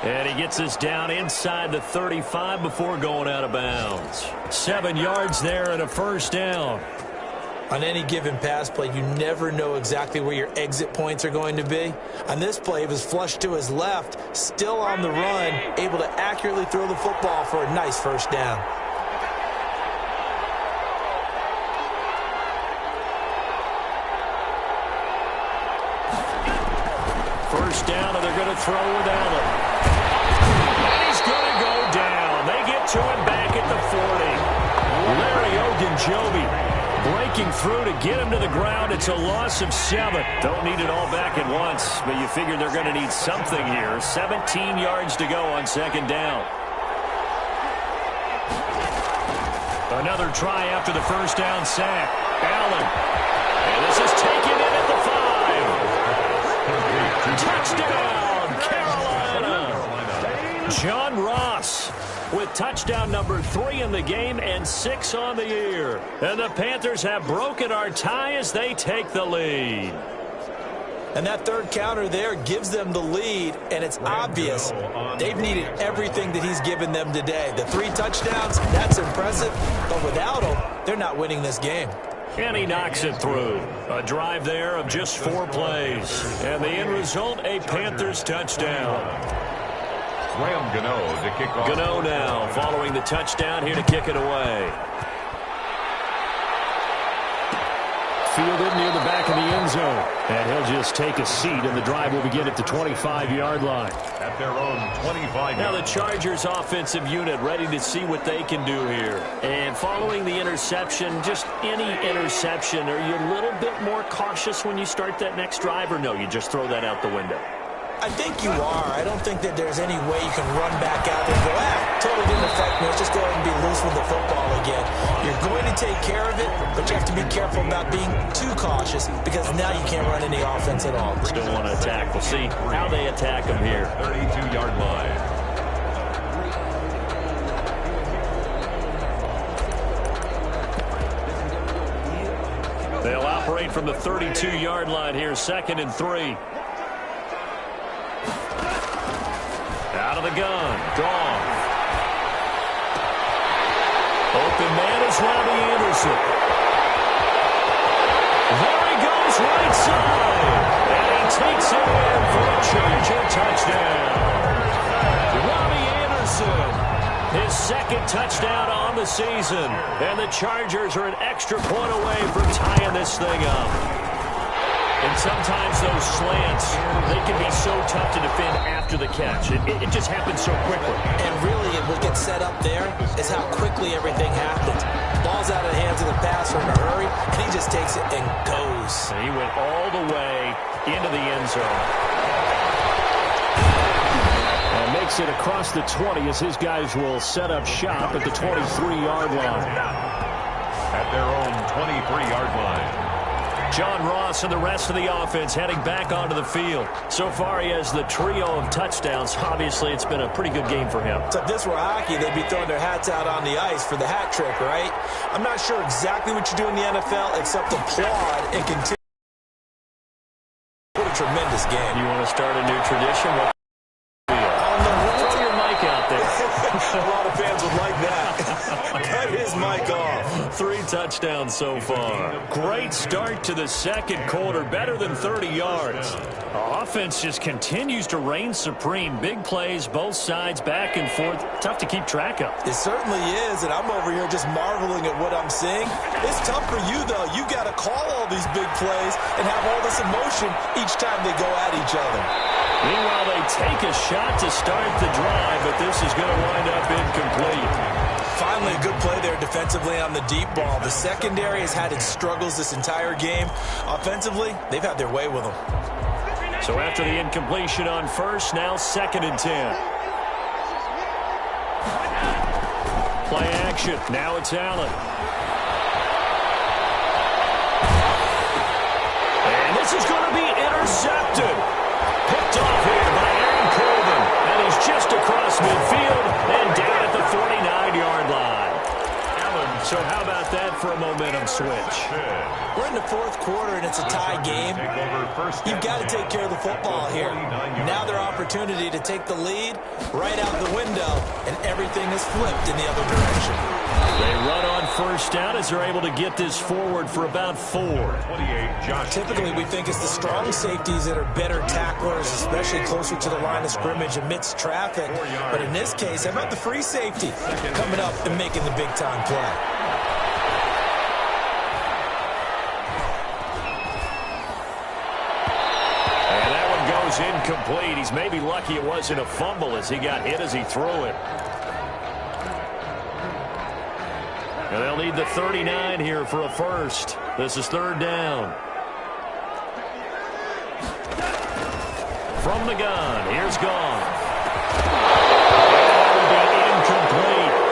And he gets us down inside the 35 before going out of bounds. 7 yards there and a first down. On any given pass play, you never know exactly where your exit points are going to be. On this play, he was flushed to his left, still on the run, able to accurately throw the football for a nice first down. First down, and they're going to throw with Allen. And he's going to go down. They get to him back at the 40. Larry Ogunjobi breaking through to get him to the ground. It's a loss of 7. Don't need it all back at once, but you figure they're going to need something here. 17 yards to go on 2nd down. Another try after the first down sack. Allen. And this is taken in at the 5. Touchdown, Carolina. John Ross with touchdown number 3 in the game and 6 on the year. And the Panthers have broken our tie as they take the lead. And that third counter there gives them the lead, and it's obvious they've needed everything that he's given them today. The 3 touchdowns, that's impressive, but without him, they're not winning this game. And he knocks it through. A drive there of just 4 plays. And the end result, a Panthers touchdown. Graham Gano to kick off. Gano now following the touchdown here to kick it away. Fielded near the back of the end zone. And he'll just take a seat, and the drive will begin at the 25-yard line. At their own 25. Now the Chargers offensive unit ready to see what they can do here. And following the interception, just any interception, are you a little bit more cautious when you start that next drive, or no, you just throw that out the window? I think you are. I don't think that there's any way you can run back out there and go, totally didn't affect me. Let's just go ahead and be loose with the football again. You're going to take care of it, but you have to be careful about being too cautious, because now you can't run any offense at all. Still want to attack. We'll see how they attack them here. 32-yard line. They'll operate from the 32-yard line here, 2nd and 3. Out of the gun. Gone. Open man is Robbie Anderson. There he goes, right side. And he takes it in for a Charger touchdown. Robbie Anderson, his 2nd touchdown on the season. And the Chargers are an extra point away from tying this thing up. And sometimes those slants, they can be so tough to defend after the catch. It just happens so quickly. And really, what gets set up there is how quickly everything happens. Ball's out of the hands of the passer in a hurry, and he just takes it and goes. And he went all the way into the end zone. And makes it across the 20 as his guys will set up shop at the 23-yard line. At their own 23-yard line. John Ross and the rest of the offense heading back onto the field. So far, he has the trio of touchdowns. Obviously, it's been a pretty good game for him. So if this were hockey, they'd be throwing their hats out on the ice for the hat trick, right? I'm not sure exactly what you do in the NFL except applaud and continue. What a tremendous game. You want to start a new tradition? Throw your mic out there. A lot of fans would like that. Cut his mic off. 3 touchdowns so far. Great start to the second quarter, better than 30 yards. Offense just continues to reign supreme. Big plays, both sides, back and forth. Tough to keep track of. It certainly is, and I'm over here just marveling at what I'm seeing. It's tough for you, though. You got to call all these big plays and have all this emotion each time they go at each other. Meanwhile, they take a shot to start the drive, but this is going to wind up incomplete. Finally, a good play there defensively on the deep ball. The secondary has had its struggles this entire game. Offensively, they've had their way with them. So after the incompletion on first, now 2nd and 10. Play action. Now it's Allen. And this is going to be intercepted. Picked off here by Aaron Colvin. And he's just across midfield and down at the 49-yard line. So how about that for a momentum switch? We're in the 4th quarter, and it's a tie game. You've got to take care of the football here. Now their opportunity to take the lead right out the window, and everything is flipped in the other direction. They run on first down as they're able to get this forward for about 4. Typically, we think it's the strong safeties that are better tacklers, especially closer to the line of scrimmage amidst traffic. But in this case, how about the free safety coming up and making the big-time play? Incomplete. He's maybe lucky it wasn't a fumble as he got hit as he threw it. And they'll need the 39 here for a first. This is 3rd down. From the gun, here's Gone. That will be incomplete.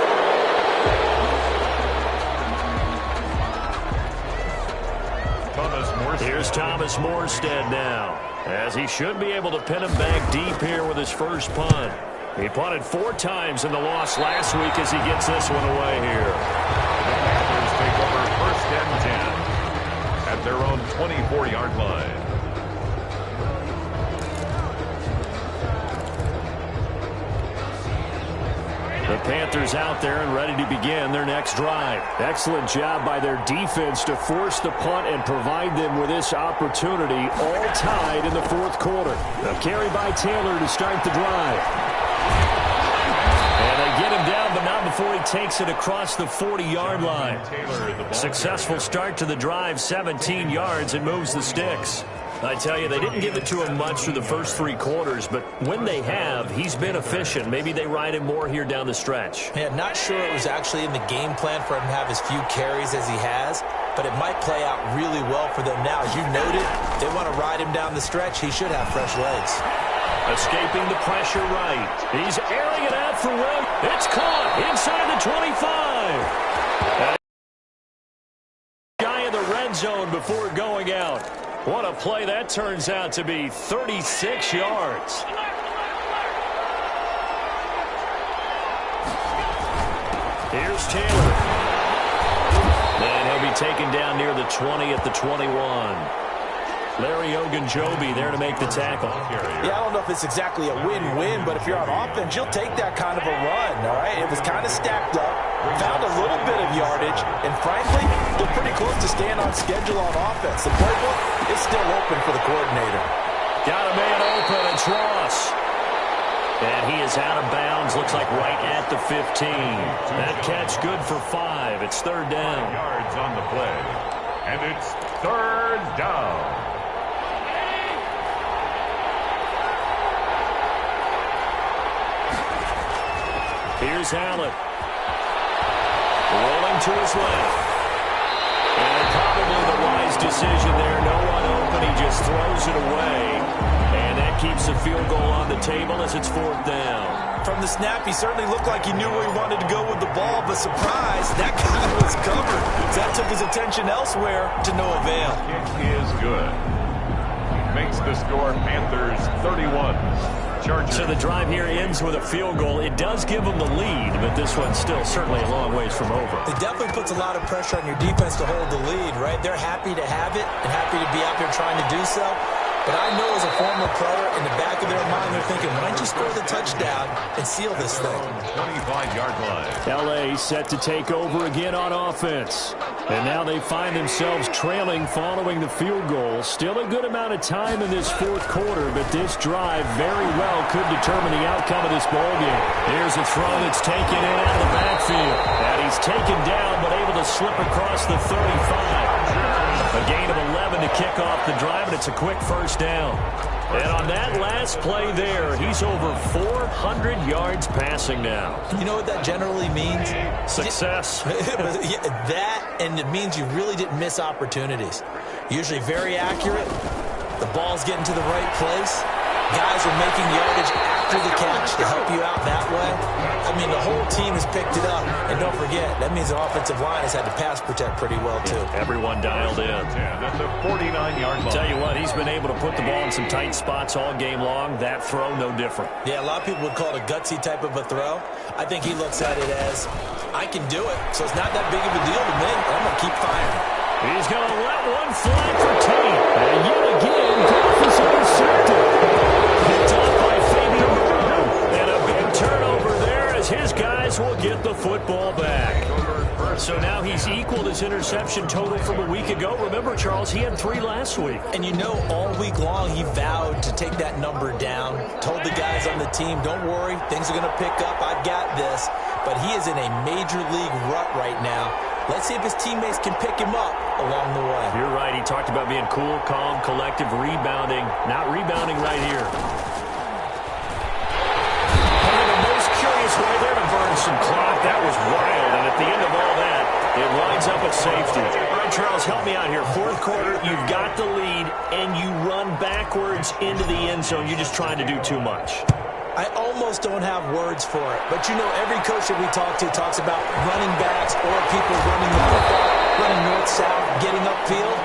Here's Thomas Morstead now, as he should be able to pin him back deep here with his first punt. He punted 4 times in the loss last week as he gets this one away here. The Panthers take over 1st and 10 at their own 24-yard line. The Panthers out there and ready to begin their next drive. Excellent job by their defense to force the punt and provide them with this opportunity, all tied in the 4th quarter. A carry by Taylor to start the drive. And they get him down, but not before he takes it across the 40-yard line. Successful start to the drive, 17 yards, and moves the sticks. I tell you, they didn't give it to him much through the first 3 quarters, but when they have, he's been efficient. Maybe they ride him more here down the stretch. Yeah, not sure it was actually in the game plan for him to have as few carries as he has, but it might play out really well for them now. As you noted, they want to ride him down the stretch. He should have fresh legs. Escaping the pressure right. He's airing it out for Will. It's caught inside the 25. Guy in the red zone before going out. What a play that turns out to be, 36 yards. Here's Taylor. And he'll be taken down near the 20 at the 21. Larry Ogunjobi there to make the tackle. Yeah, I don't know if it's exactly a win-win, but if you're on offense, you'll take that kind of a run, all right? It was kind of stacked up, found a little bit of yardage, and frankly, they're pretty close to staying on schedule on offense. The playbook is still open for the coordinator. Got a man open, it's Ross. And he is out of bounds, looks like right at the 15. That catch good for 5. It's 3rd down. Yards on the play. And it's 3rd down. Here's Allen. Rolling to his left. And probably the wise decision there. No one open. He just throws it away. And that keeps the field goal on the table as it's 4th down. From the snap, he certainly looked like he knew where he wanted to go with the ball, but surprise, that guy was covered. That took his attention elsewhere to no avail. Kick is good. Makes the score Panthers 31. Chargers. So the drive here ends with a field goal. It does give them the lead, but this one's still certainly a long ways from over. It definitely puts a lot of pressure on your defense to hold the lead, right? They're happy to have it and happy to be out there trying to do so. But I know as a former player, in the back of their mind, they're thinking, why don't you score the touchdown and seal this thing? 25-yard line. L.A. set to take over again on offense. And now they find themselves trailing following the field goal. Still a good amount of time in this fourth quarter, but this drive very well could determine the outcome of this ball game. Here's a throw that's taken in out of the backfield. And he's taken down, but able to slip across the 35. A gain of 11 to kick off the drive, and it's a quick first down. And on that last play there, he's over 400 yards passing now. You know what that generally means? Success. That, and it means you really didn't miss opportunities. Usually very accurate. The ball's getting to the right place. Guys are making yardage after the catch to help you out that way. I mean, the whole team has picked it up. And don't forget, that means the offensive line has had to pass protect pretty well, too. Everyone dialed in. At the 49-yard line. Tell you what, he's been able to put the ball in some tight spots all game long. That throw, no different. Yeah, a lot of people would call it a gutsy type of a throw. I think he looks at it as, I can do it, so it's not that big of a deal to me. I'm going to keep firing. He's going to let one fly for Tate. And yet again, Goff is intercepted. Picked off by Fabian Moreau. And a big turnover there as his guys will get the football back. So now he's equaled his interception total from a week ago. Remember, Charles, he had 3 last week. And you know, all week long he vowed to take that number down. Told the guys on the team, don't worry, things are going to pick up. I've got this. But he is in a major league rut right now. Let's see if his teammates can pick him up along the way. You're right. He talked about being cool, calm, collective, rebounding. Not rebounding right here. Probably the most curious way there to burn some clock. That was wild. And at the end of all that, it winds up at safety. All right, Charles, help me out here. Fourth quarter, you've got the lead, and you run backwards into the end zone. You're just trying to do too much. I almost don't have words for it. But, you know, every coach that we talk to talks about running backs or people running the football, running north-south, getting upfield.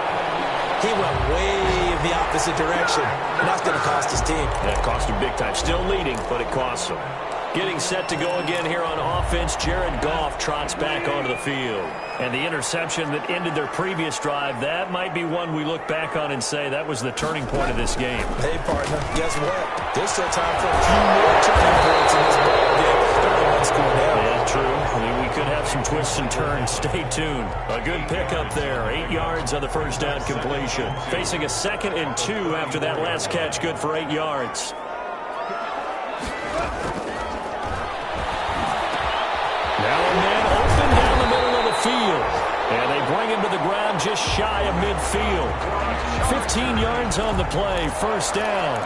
He went way the opposite direction, and that's going to cost his team. Yeah, it cost him big time. Still leading, but it costs him. Getting set to go again here on offense, Jared Goff trots back onto the field. And the interception that ended their previous drive, that might be one we look back on and say that was the turning point of this game. Hey, partner, guess what? There's still time for a few more turning points in this ball game. They're only one score down. Yeah, true. I mean, we could have some twists and turns. Stay tuned. A good pickup there. 8 yards on the first down completion. Facing a 2nd and 2 after that last catch. Good for 8 yards. Now a man open down the middle of the field. And they bring him to the ground just shy of midfield. 15 yards on the play. First down.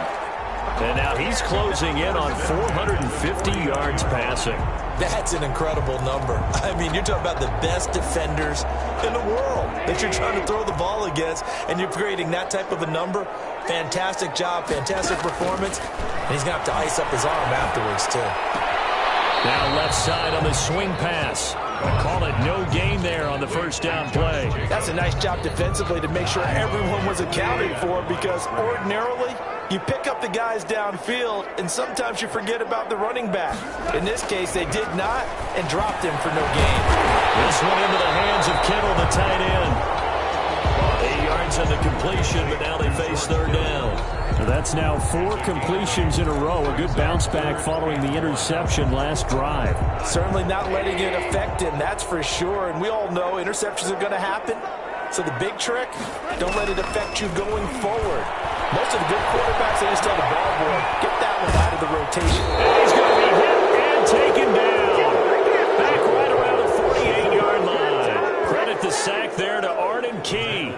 And now he's closing in on 450 yards passing. That's an incredible number. I mean, you're talking about the best defenders in the world that you're trying to throw the ball against, and you're creating that type of a number. Fantastic job, fantastic performance. And he's going to have to ice up his arm afterwards, too. Now left side on the swing pass. I call it no gain there on the first down play. That's a nice job defensively to make sure everyone was accounted for, because ordinarily you pick up the guys downfield and sometimes you forget about the running back. In this case, they did not and dropped him for no gain. This one into the hands of Kittle, the tight end. 8 yards on the completion, but now they face third down. So that's now 4 completions in a row. A good bounce back following the interception last drive. Certainly not letting it affect him, that's for sure. And we all know interceptions are going to happen. So the big trick, don't let it affect you going forward. Most of the good quarterbacks, they just tell the ball boy, get that one out of the rotation. And he's going to be hit and taken down. Back right around the 48-yard line. Credit the sack there to Arden Key.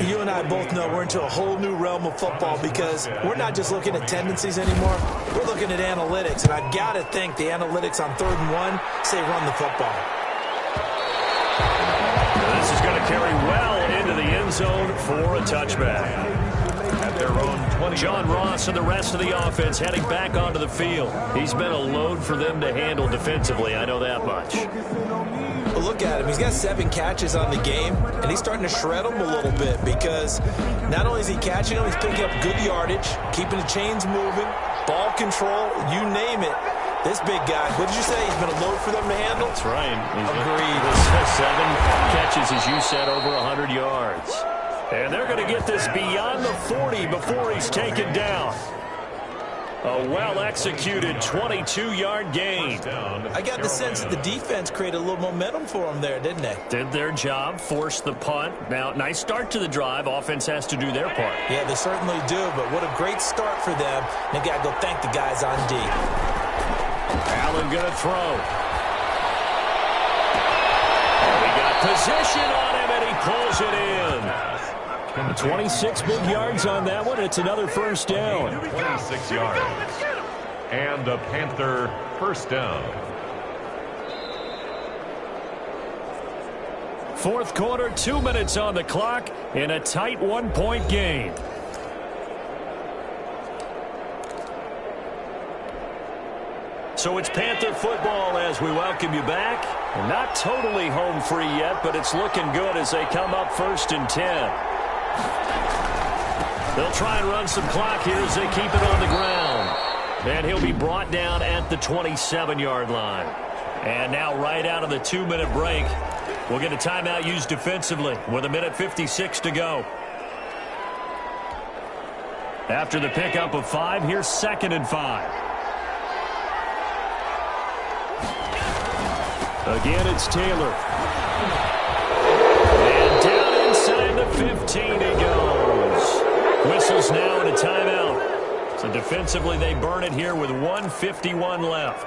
You and I both know we're into a whole new realm of football, because we're not just looking at tendencies anymore. We're looking at analytics, and I've got to think the analytics on 3rd and 1 say run the football. This is going to carry well into the end zone for a touchback. At their own 20. John Ross and the rest of the offense heading back onto the field. He's been a load for them to handle defensively, I know that much. Well, look at him. He's got 7 catches on the game, and he's starting to shred them a little bit, because not only is he catching them, he's picking up good yardage, keeping the chains moving, ball control, you name it. This big guy, what did you say? He's been a load for them to handle? That's right. Agreed. 7 catches, as you said, over 100 yards. And they're going to get this beyond the 40 before he's taken down. A well-executed 22-yard gain. I got the sense that the defense created a little momentum for them there, didn't they? Did their job, forced the punt. Now, nice start to the drive. Offense has to do their part. Yeah, they certainly do, but what a great start for them. They got to go thank the guys on D. Allen going to throw. We got position on him, and he pulls it in. 26 big yards on that one. It's another first down. 26 yards. And a Panther first down. Fourth quarter, 2 minutes on the clock in a tight one-point game. So it's Panther football as we welcome you back. Not totally home free yet, but it's looking good as they come up 1st and 10. They'll try and run some clock here as they keep it on the ground. And he'll be brought down at the 27-yard line. And now right out of the 2-minute break, we'll get a timeout used defensively with 1:56 to go. After the pickup of 5, here's 2nd and 5. Again, it's Taylor. And down inside the 15 he goes. Whistles now and a timeout. So defensively they burn it here with 1:51 left.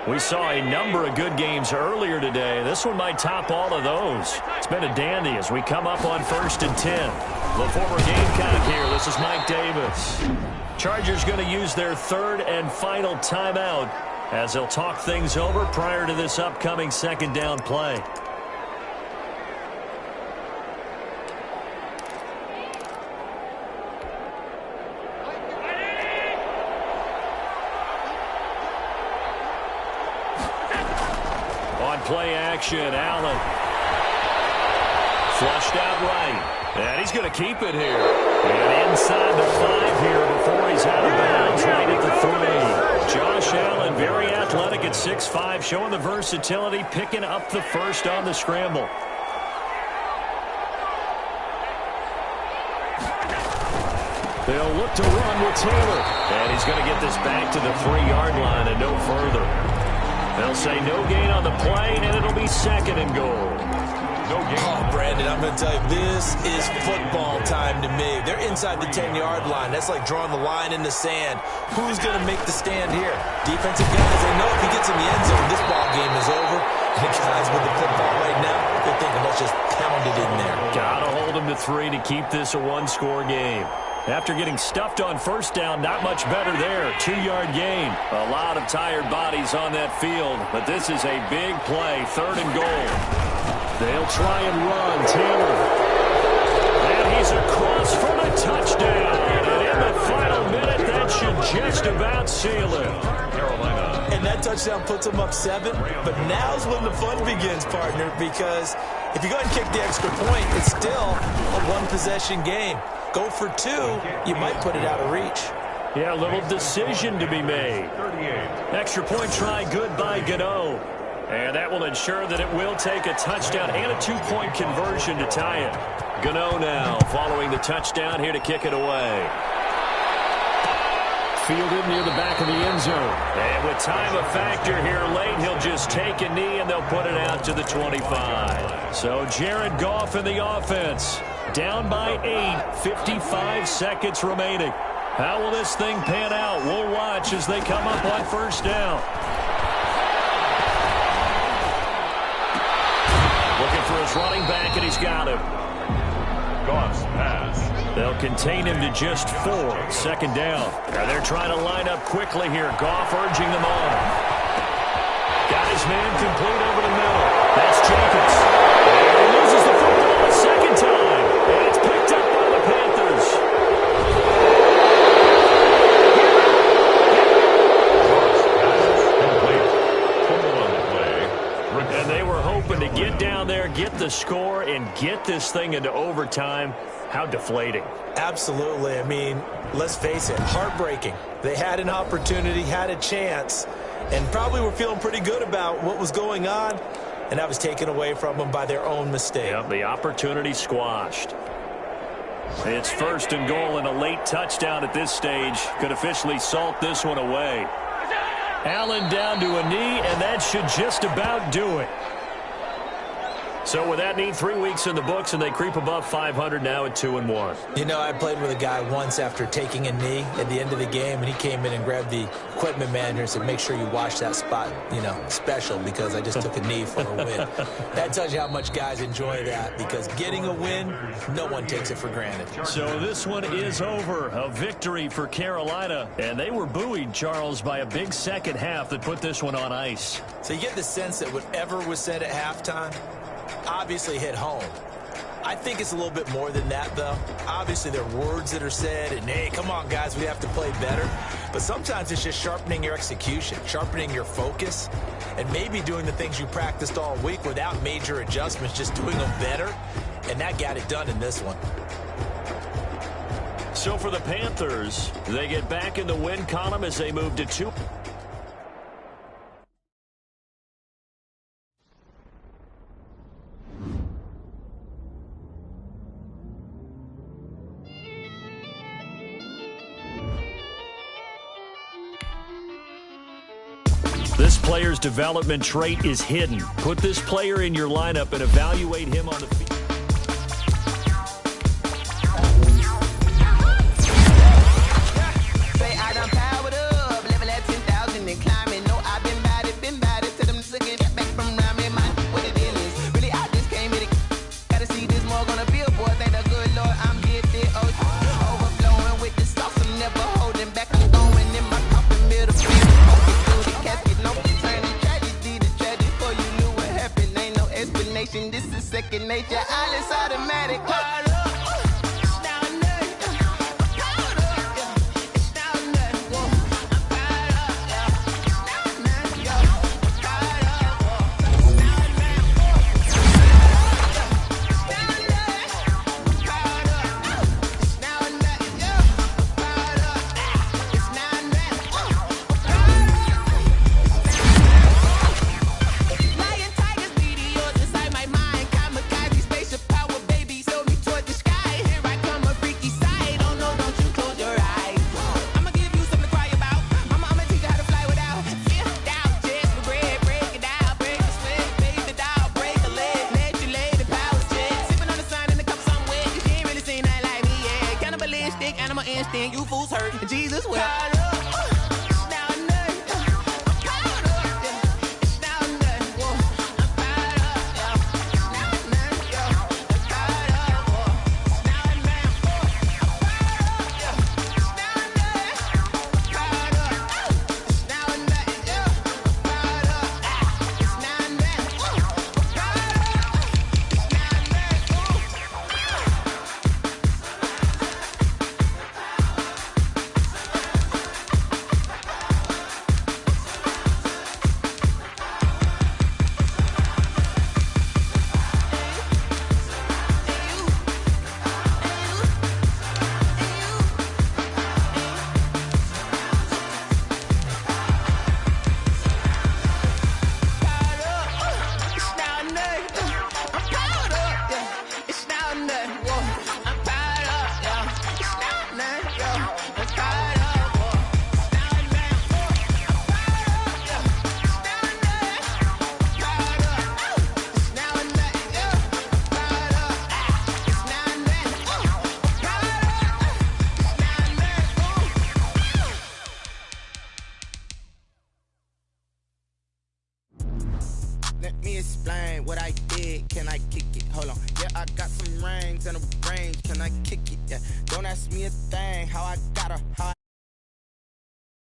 We saw a number of good games earlier today. This one might top all of those. It's been a dandy as we come up on 1st and 10. The former Gamecock here. This is Mike Davis. Chargers going to use their 3rd and final timeout as they'll talk things over prior to this upcoming 2nd down play. On play action, Allen. Flushed out right. And he's going to keep it here. And inside the 5 here before he's out of bounds right at the 3. Josh Allen, very athletic at 6'5", showing the versatility, picking up the first on the scramble. They'll look to run with Taylor. And he's going to get this back to the 3-yard line and no further. They'll say no gain on the play, and it'll be 2nd and goal. No gain. Oh, Brandon, I'm going to tell you, this is football time to me. They're inside the 10-yard line. That's like drawing the line in the sand. Who's going to make the stand here? Defensive guys, they know if he gets in the end zone, this ball game is over. And the guys with the football right now, they're thinking, let's just pound it in there. Got to hold him to 3 to keep this a one-score game. After getting stuffed on first down, not much better there. 2-yard gain. A lot of tired bodies on that field, but this is a big play. 3rd and goal. They'll try and run. Taylor. And he's across for the touchdown. And in the final minute, that should just about seal it. Carolina. And that touchdown puts them up 7, but now's when the fun begins, partner, because if you go ahead and kick the extra point, it's still a one-possession game. Go for 2, you might put it out of reach. Yeah, a little decision to be made. 38. Extra point try good by Gano. And that will ensure that it will take a touchdown and a 2-point conversion to tie it. Gano now following the touchdown here to kick it away. Fielded near the back of the end zone. And with time a factor here late, he'll just take a knee and they'll put it out to the 25. So Jared Goff in the offense. Down by 8, 55 seconds remaining. How will this thing pan out? We'll watch as they come up on first down. Looking for his running back, and he's got him. Goff's pass. They'll contain him to just 4. 2nd down. Now they're trying to line up quickly here. Goff urging them on. Got his man complete over the middle. That's Jacobs. And he loses the football a second time. And it's picked up by the Panthers. And they were hoping to get down there, get the score, and get this thing into overtime. How deflating. Absolutely. I mean, let's face it, heartbreaking. They had an opportunity, had a chance, and probably were feeling pretty good about what was going on. and that was taken away from them by their own mistake. Yep, the opportunity squashed. It's 1st and goal, and a late touchdown at this stage could officially salt this one away. Allen down to a knee, and that should just about do it. So with that knee, 3 weeks in the books, and they creep above 500 now at 2-1. You know, I played with a guy once after taking a knee at the end of the game, and he came in and grabbed the equipment manager and said, make sure you watch that spot, special, because I just took a knee for a win. That tells you how much guys enjoy that, because getting a win, no one takes it for granted. So this one is over. A victory for Carolina, and they were buoyed, Charles, by a big second half that put this one on ice. So you get the sense that whatever was said at halftime obviously hit home. I think it's a little bit more than that, though. Obviously, there are words that are said, and, hey, come on, guys, we have to play better. But sometimes it's just sharpening your execution, sharpening your focus, and maybe doing the things you practiced all week without major adjustments, just doing them better, and that got it done in this one. So for the Panthers, they get back in the win column as they move to 2. This player's development trait is hidden. Put this player in your lineup and evaluate him on the field. Say I done powered up, level at 10,000 and climbing. No, I've been bad it to them looking back from around me. Man, what the deal is? Really, I just came here to gotta see this more gonna be a boy. Thank the good Lord, I'm gifted. Overflowing with the sauce, I'm never holding back. I'm going in my coffin, middle field. This is second nature, all is automatic. Animal instinct, you fools hurt. Jesus will. Let me explain what I did. Can I kick it? Hold on. Yeah, I got some rings and a range. Can I kick it? Yeah. Don't ask me a thing. How I got her.